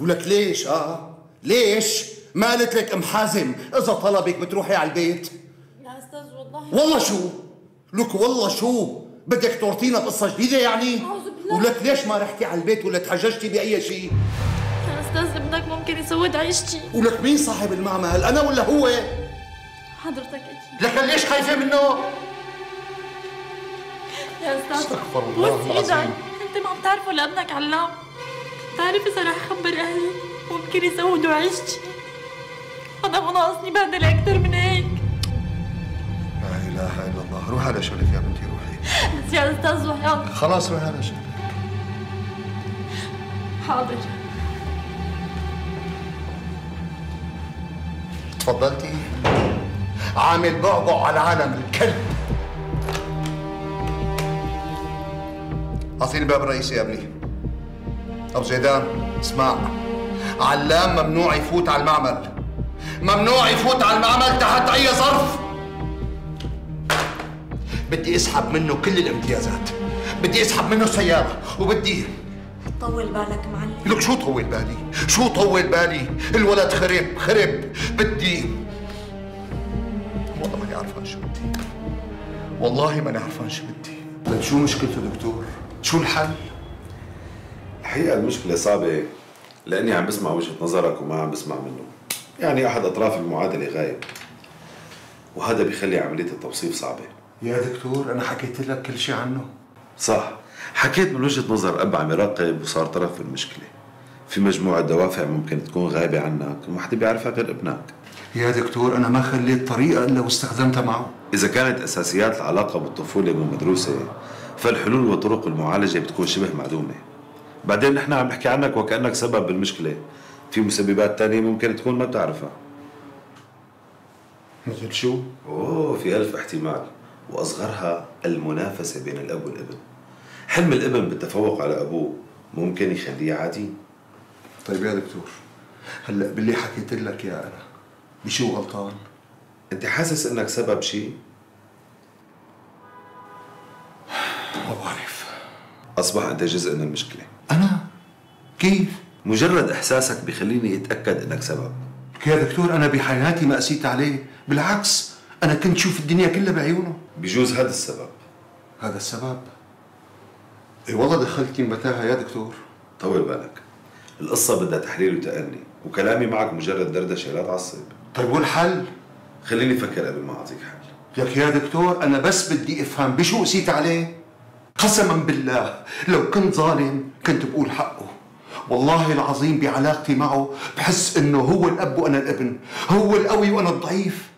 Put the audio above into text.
ولك ليش ليش؟ ما قلت لك ام حازم اذا طلبك بتروحي على البيت؟ يا استاذ والله شو؟ لك والله شو؟ بدك تورطينا بقصة جديدة يعني؟ أعوذ بالله. ولك ليش ما رحتي على البيت ولا تحججتي بأي شيء؟ يا استاذ ابنك ممكن يسود عيشتي. ولك مين صاحب المعمل؟ أنا ولا هو؟ حضرتك أكيد. لك ليش خايفة منه؟ يا استاذ استغفر الله بوس العظيم. ايدك، انت ما بتعرفوا لابنك علام. بتعرف اذا رح اخبر اهلي ممكن يسودوا عيشتي. انا مو ناقصني بهدل اكثر من هيك. لا إله إلا الله. روحي على شغلك يا بنتي روحي. بس يا استاذ وحياة. خلاص روحي على شغلك. حاضر. تفضلتي؟ عامل بعبع على العالم الكلب. اعطيني الباب الرئيسي يا ابني. ابو زيدان اسمع، علام ممنوع يفوت على المعمل، ممنوع يفوت على المعمل تحت اي ظرف. بدي اسحب منه كل الامتيازات، بدي اسحب منه السيارة، وبدي طول بالك معلم. لك شو طول بالي؟ شو طول بالي؟ الولد خرب. بدي والله ماني عرفان شو بدي، والله ماني عرفان شو بدي. لك شو مشكلته دكتور؟ شو الحل؟ الحقيقة المشكلة صعبة لأني عم بسمع وجهة نظرك وما عم بسمع منه. يعني أحد أطراف المعادلة غايب، وهذا بيخلي عملية التوصيف صعبة. يا دكتور أنا حكيت لك كل شيء عنه. صح، حكيت من وجهة نظر أب عم يراقب وصار طرف في المشكلة. في مجموعة دوافع ممكن تكون غايبة عنك وما حدا بيعرفها غير ابنك. يا دكتور أنا ما خليت طريقة إلا واستخدمتها معه. إذا كانت أساسيات العلاقة بالطفولة مو مدروسة فالحلول وطرق المعالجة بتكون شبه معدومة. بعدين نحن عم نحكي عنك وكأنك سبب بالمشكلة، في مسببات تانية ممكن تكون ما بتعرفها. مثل شو؟ في ألف احتمال، وأصغرها المنافسة بين الأب والابن. حلم الابن بالتفوق على أبوه ممكن يخليه عادي. طيب يا دكتور، هلا باللي حكيت لك يا أنا بشو غلطان؟ أنت حاسس إنك سبب شيء؟ ما بعرف. أصبح أنت جزء من المشكلة. أنا؟ كيف؟ مجرد إحساسك بيخليني أتأكد إنك سبب. يا دكتور أنا بحياتي ما قسيت عليه، بالعكس أنا كنت شوف الدنيا كلها بعيونه. بيجوز هذا السبب. هذا السبب؟ إي والله دخلتني بمتاهة يا دكتور. طول بالك، القصة بدها تحليل وتأني، وكلامي معك مجرد دردشة لا تعصب. طيب والحل؟ خليني أفكر قبل ما أعطيك حل. لك يا دكتور أنا بس بدي أفهم بشو قسيت عليه؟ قسما بالله لو كنت ظالم كنت بقول حقه. والله العظيم بعلاقتي معه بحس إنه هو الأب وأنا الابن، هو القوي وأنا الضعيف.